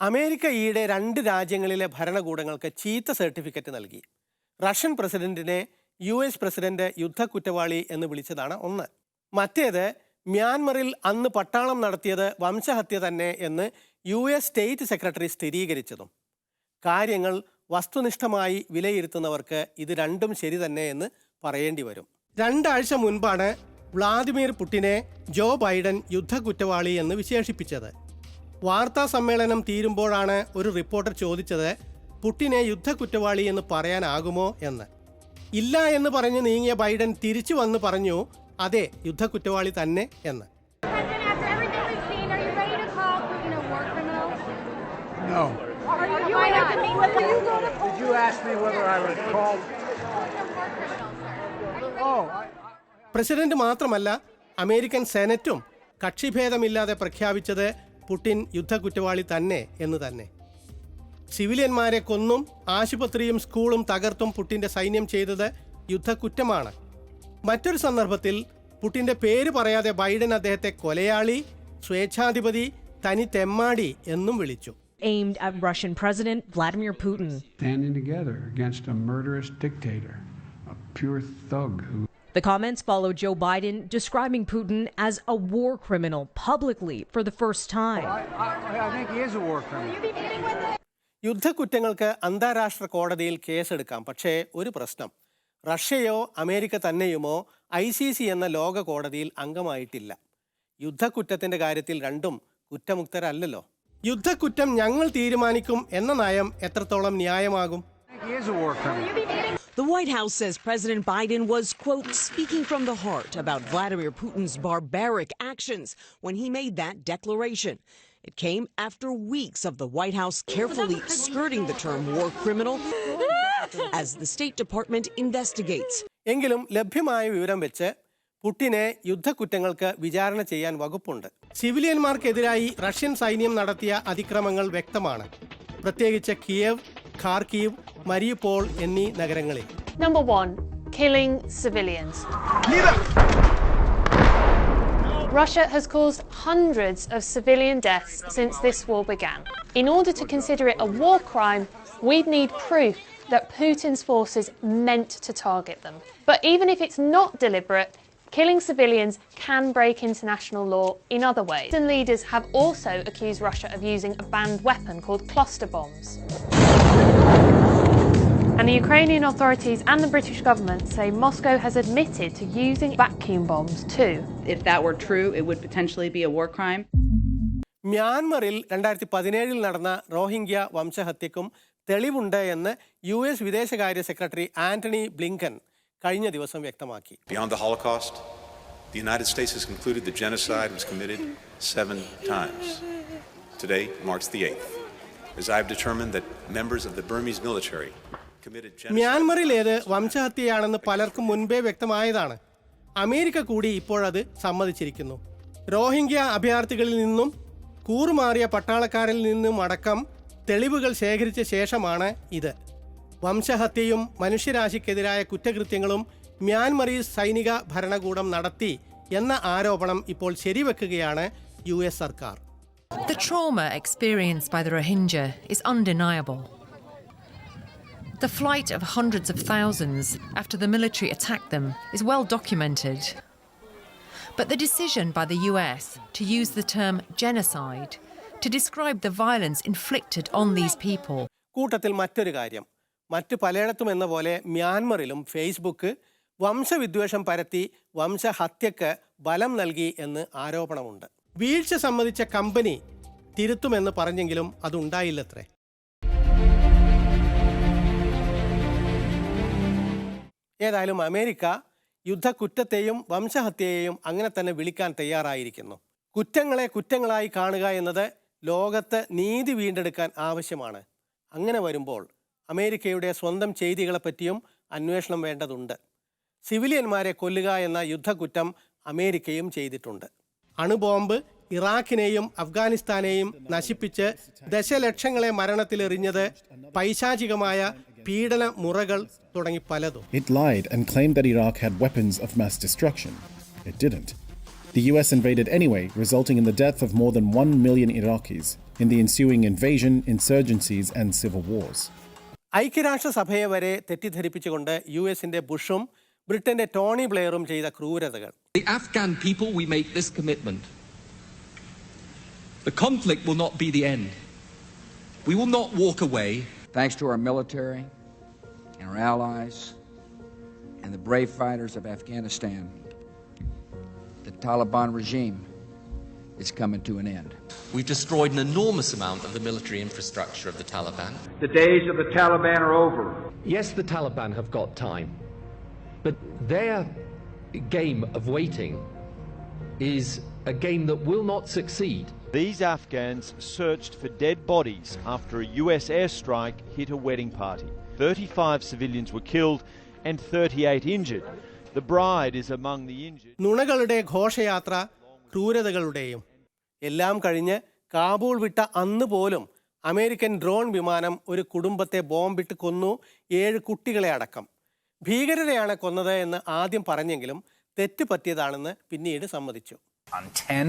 America ഈയിടെ 2 രാജ്യങ്ങളിലെ ഭരണകൂടങ്ങൾക്ക് ചീത്ത സർട്ടിഫിക്കറ്റ് നൽകി. റഷ്യൻ പ്രസിഡന്റിനെ US പ്രസിഡന്റ് യുദ്ധക്കുറ്റവാളി എന്ന് വിളിച്ചതാണ് ഒന്ന്. മറ്റേത് മ്യാൻമറിൽ അന്ന് പട്ടാളം നടത്തിയത് വംശഹത്യ തന്നെ എന്ന് US സ്റ്റേറ്റ് സെക്രട്ടറി സ്ഥിരീകരിച്ചതും. കാര്യങ്ങൾ വസ്തുനിഷ്ഠമായി വിലയിരുത്തുന്നവർക്ക് ഇത് രണ്ടും ശരി തന്നെ എന്ന് പറയേണ്ടി വരും. 2 ആഴ്ച മുൻപാണ് വ്ളാദിമിർ പുടിനെ ജോ ബൈഡൻ യുദ്ധക്കുറ്റവാളി എന്ന് വിശേഷിപ്പിച്ചത്. വാർത്താ സമ്മേളനം തീരുമ്പോഴാണ് ഒരു റിപ്പോർട്ടർ ചോദിച്ചത് പുടിനെ യുദ്ധക്കുറ്റവാളി എന്ന് പറയാനാകുമോ എന്ന്. ഇല്ല എന്ന് പറഞ്ഞ് നീങ്ങിയ ബൈഡൻ തിരിച്ചു വന്ന് പറഞ്ഞു അതെ, യുദ്ധക്കുറ്റവാളി തന്നെ എന്ന്. പ്രസിഡന്റ് മാത്രമല്ല, അമേരിക്കൻ സെനറ്റും കക്ഷിഭേദമില്ലാതെ പ്രഖ്യാപിച്ചത് പുടിൻ യുദ്ധക്കുറ്റവാളി തന്നെ എന്ന് തന്നെ. സിവിലിയന്മാരെ കൊന്നും ആശുപത്രിയും സ്കൂളും തകർത്തും പുടിൻ്റെ സൈന്യം ചെയ്തത് യുദ്ധക്കുറ്റമാണ്. മറ്റൊരു സന്ദർഭത്തിൽ പുടിൻ്റെ പേര് പറയാതെ ബൈഡൻ അദ്ദേഹത്തെ കൊലയാളി, സ്വേച്ഛാധിപതി, തനി തെമ്മാടി എന്നും വിളിച്ചു. Aimed at Russian President Vladimir Putin. Standing together against a murderous dictator, a pure thug who... The comments followed Joe Biden describing Putin as a war criminal publicly for the first time. I think he is a war criminal. യുദ്ധക്കുറ്റങ്ങൾക്ക് അന്താരാഷ്ട്ര കോടതിയിൽ കേസെടുക്കാം. പക്ഷേ ഒരു പ്രശ്നം, റഷ്യയോ America തന്നെയുമോ ICC എന്ന ലോക കോടതിയിൽ അംഗമായിട്ടില്ല. യുദ്ധക്കുറ്റത്തിൻ്റെ കാര്യത്തിൽ രണ്ടും കുറ്റമുക്തരല്ലല്ലോ. യുദ്ധക്കുറ്റം ഞങ്ങൾ തീരുമാനിക്കും എന്ന നയം എത്രത്തോളം ന്യായമാകും? The White House says President Biden was, quote, speaking from the heart about Vladimir Putin's barbaric actions when he made that declaration. It came after weeks of the White House carefully skirting the term war criminal as the State Department investigates. എങ്കിലും ലഭ്യമായ വിവരം വെച്ച് പുടിനെ യുദ്ധക്കുറ്റങ്ങൾക്ക് വിചാരണ ചെയ്യാൻ വകുപ്പുണ്ട്. സിവിലിയന്മാർക്കെതിരായി Russian സൈന്യം നടത്തിയ അതിക്രമങ്ങൾ വ്യക്തമാണ്, പ്രത്യേകിച്ച് കിയേവ്, ഖാർക്കീവ്, മരിയുപോൾ എന്നീ നഗരങ്ങളിൽ. Number 1, killing civilians. Russia has caused hundreds of civilian deaths since this war began. In order to consider it a war crime, we'd need proof that Putin's forces meant to target them. But even if it's not deliberate, killing civilians can break international law in other ways. And leaders have also accused Russia of using a banned weapon called cluster bombs. And the Ukrainian authorities and the British government say Moscow has admitted to using vacuum bombs too. If that were true, it would potentially be a war crime. മ്യാൻമറിൽ 2017 നടന്ന റോഹിംഗ്യ വംശഹത്യക്കും തെളിവുണ്ട് എന്ന് US വിദേശകാര്യ secretary Antony Blinken കഴിഞ്ഞ ദിവസം വ്യക്തമാക്കി. Beyond the Holocaust, the United States has concluded that genocide was committed 7 times. Today marks the 8th, as I have determined that members of the Burmese military committed genocide. മ്യാൻമറിലേത് വംശഹത്യയാണെന്ന് പലർക്കും മുൻപേ വ്യക്തമായതാണ്. America കൂടി ഇപ്പോഴത് സമ്മതിച്ചിരിക്കുന്നു. റോഹിംഗ്യ അഭയാർത്ഥികളിൽ നിന്നും കൂറുമാറിയ പട്ടാളക്കാരിൽ നിന്നും അടക്കം തെളിവുകൾ ശേഖരിച്ച ശേഷമാണ് ഇത്. വംശഹത്യയും മനുഷ്യരാശിക്കെതിരായ കുറ്റകൃത്യങ്ങളും മ്യാൻമറിൽ സൈനിക ഭരണകൂടം നടത്തി എന്ന ആരോപണം ഇപ്പോൾ ശരിവെക്കുകയാണ് US സർക്കാർ. The trauma experienced by the Rohingya is undeniable. The flight of hundreds of thousands after the military attacked them is well documented. But the decision by the US to use the term genocide to describe the violence inflicted on these people. കൂട്ടത്തിൽ മറ്റൊരു കാര്യം, മറ്റു പലയിടത്തും എന്ന പോലെ മ്യാൻമറിലും Facebook വംശവിദ്വേഷം പരത്തി വംശഹത്യക്ക് ബലം നൽകി എന്ന് ആരോപണമുണ്ട്. വീഴ്ച സമ്മതിച്ച കമ്പനി തിരുത്തുമെന്ന് പറഞ്ഞെങ്കിലും അതുണ്ടായില്ലത്രേ. ഏതായാലും അമേരിക്ക യുദ്ധക്കുറ്റത്തെയും വംശഹത്യയെയും അങ്ങനെ തന്നെ വിളിക്കാൻ തയ്യാറായിരിക്കുന്നു. കുറ്റങ്ങളെ കുറ്റങ്ങളായി കാണുക എന്നത് ലോകത്ത് നീതി വീണ്ടെടുക്കാൻ ആവശ്യമാണ്. അങ്ങനെ വരുമ്പോൾ അമേരിക്കയുടെ സ്വന്തം ചെയ്തികളെപ്പറ്റിയും അന്വേഷണം വേണ്ടതുണ്ട്. സിവിലിയന്മാരെ കൊല്ലുക എന്ന യുദ്ധക്കുറ്റം അമേരിക്കയും ചെയ്തിട്ടുണ്ട്. അണുബോംബ് ഇറാഖിനെയും അഫ്ഗാനിസ്ഥാനെയും നശിപ്പിച്ച് ദശലക്ഷങ്ങളെ മരണത്തിലെറിഞ്ഞത് പൈശാചികമായ പീഡന മുറകൾ തുടങ്ങി പലതും. It lied and claimed that Iraq had weapons of mass destruction. It didn't. The US invaded anyway, resulting in the death of more than 1 million Iraqis in the ensuing invasion, insurgencies, and civil wars. ഐക്യരാഷ്ട്രസഭയെ വരെ തെറ്റിദ്ധരിപ്പിച്ചുകൊണ്ട് യുഎസിന്റെ ബുഷും ബ്രിട്ടന്റെ Tony ബ്ലെയറും ചെയ്ത ക്രൂരതകൾ. The Afghan people, we make this commitment. The conflict will not be the end. We will not walk away. Thanks to our military and our allies and the brave fighters of Afghanistan, the Taliban regime is coming to an end. We've destroyed an enormous amount of the military infrastructure of the Taliban. The days of the Taliban are over. Yes, the Taliban have got time, but their game of waiting is a game that will not succeed. These Afghans searched for dead bodies after a US airstrike hit a wedding party. 35 civilians were killed and 38 injured. The bride is among the injured. നുണകളുടെ ഘോഷയാത്ര, ക്രൂരതകളുടെയും എല്ലാം കഴിഞ്ഞ് കാബൂൾ വിട്ട അന്ന് പോലും American drone വിമാനം ഒരു കുടുംബത്തെ ബോംബിട്ട് കൊന്നു, 7 കുട്ടികളെ അടക്കം. ഭീകരരെയാണ് കൊന്നത് എന്ന് ആദ്യം പറഞ്ഞെങ്കിലും തെറ്റ് പറ്റിയതാണെന്ന് പിന്നീട് സമ്മതിച്ചു. On 10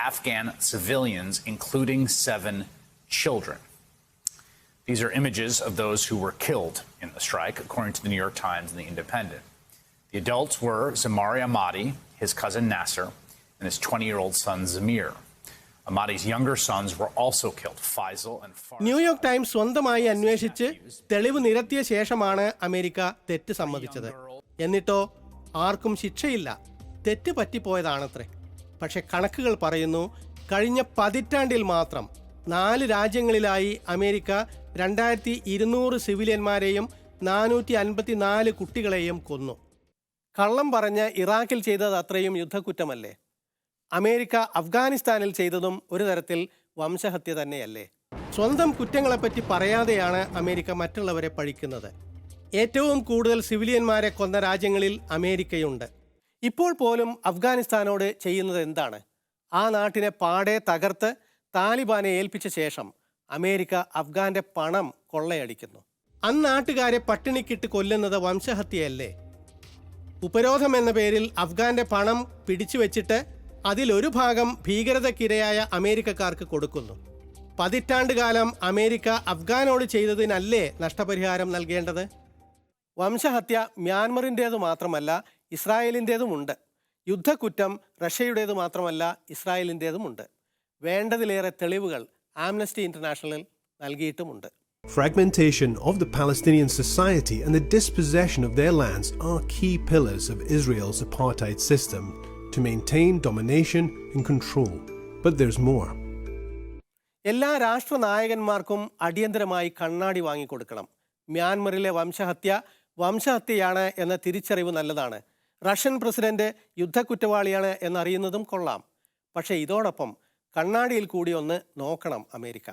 Afghan civilians, including 7 children. These are images of those who were killed in the strike, according to the New York Times and the Independent. The adults were Zamari Ahmadi, his cousin Nasser, and his 20-year-old son Zamir. Ahmadi's younger sons were also killed, Faisal and Farzad. New York times സ്വന്തമായി അന്വേഷിച്ച് തെളിവ് നിരത്തിയ ശേഷമാണ് America തെറ്റ് സമ്മതിച്ചത്. എന്നിട്ടോ ആർക്കും ശിക്ഷയില്ല. തെറ്റ് പറ്റിപ്പോയതാണത്രേ. പക്ഷെ കണക്കുകൾ പറയുന്നു, കഴിഞ്ഞ പതിറ്റാണ്ടിൽ മാത്രം 4 രാജ്യങ്ങളിലായി അമേരിക്ക 2200 സിവിലിയന്മാരെയും 454 കുട്ടികളെയും കൊന്നു. കള്ളം പറഞ്ഞ് ഇറാഖിൽ ചെയ്തത് അത്രയും യുദ്ധക്കുറ്റമല്ലേ? അമേരിക്ക അഫ്ഗാനിസ്ഥാനിൽ ചെയ്തതും ഒരു തരത്തിൽ വംശഹത്യ തന്നെയല്ലേ? സ്വന്തം കുറ്റങ്ങളെപ്പറ്റി പറയാതെയാണ് അമേരിക്ക മറ്റുള്ളവരെ പഴിക്കുന്നത്. ഏറ്റവും കൂടുതൽ സിവിലിയന്മാരെ കൊന്ന രാജ്യങ്ങളിൽ അമേരിക്കയുണ്ട്. ഇപ്പോൾ പോലും അഫ്ഗാനിസ്ഥാനോട് ചെയ്യുന്നത് എന്താണ്? ആ നാട്ടിനെ പാടെ തകർത്ത് താലിബാനെ ഏൽപ്പിച്ച ശേഷം അമേരിക്ക അഫ്ഗാന്റെ പണം കൊള്ളയടിക്കുന്നു. അന്നാട്ടുകാരെ പട്ടിണിക്കിട്ട് കൊല്ലുന്നത് വംശഹത്യയല്ലേ? ഉപരോധം എന്ന പേരിൽ അഫ്ഗാന്റെ പണം പിടിച്ചു വെച്ചിട്ട് അതിലൊരു ഭാഗം ഭീകരതയ്ക്കിരയായ അമേരിക്കക്കാർക്ക് കൊടുക്കുന്നു. പതിറ്റാണ്ടുകാലം അമേരിക്ക അഫ്ഗാനോട് ചെയ്തതിനല്ലേ നഷ്ടപരിഹാരം നൽകേണ്ടത്? വംശഹത്യ മ്യാൻമറിൻ്റേതു മാത്രമല്ല, ഇസ്രായേലിൻ്റേതുമുണ്ട്. യുദ്ധക്കുറ്റം റഷ്യയുടേതു മാത്രമല്ല, ഇസ്രായേലിൻ്റേതുമുണ്ട്. വേണ്ടതിലേറെ തെളിവുകൾ ആംനസ്റ്റി ഇന്റർനാഷണൽ നൽകിയിട്ടുമുണ്ട്. Fragmentation of the Palestinian society and the dispossession of their lands are key pillars of Israel's apartheid system to maintain domination and control. But there's more. എല്ലാ രാഷ്ട്ര നായകന്മാർക്കും അടിയന്തരമായി കണ്ണാടി വാങ്ങിക്കൊടുക്കണം. മ്യാൻമറിലെ വംശഹത്യയാണ് എന്ന തിരിച്ചറിവ് നല്ലതാണ്. റഷ്യൻ പ്രസിഡന്റ് യുദ്ധക്കുറ്റവാളിയാണ് എന്നറിയുന്നതും കൊള്ളാം. പക്ഷേ ഇതോടൊപ്പം കണ്ണാടിയിൽ കൂടി ഒന്ന് നോക്കണം അമേരിക്ക.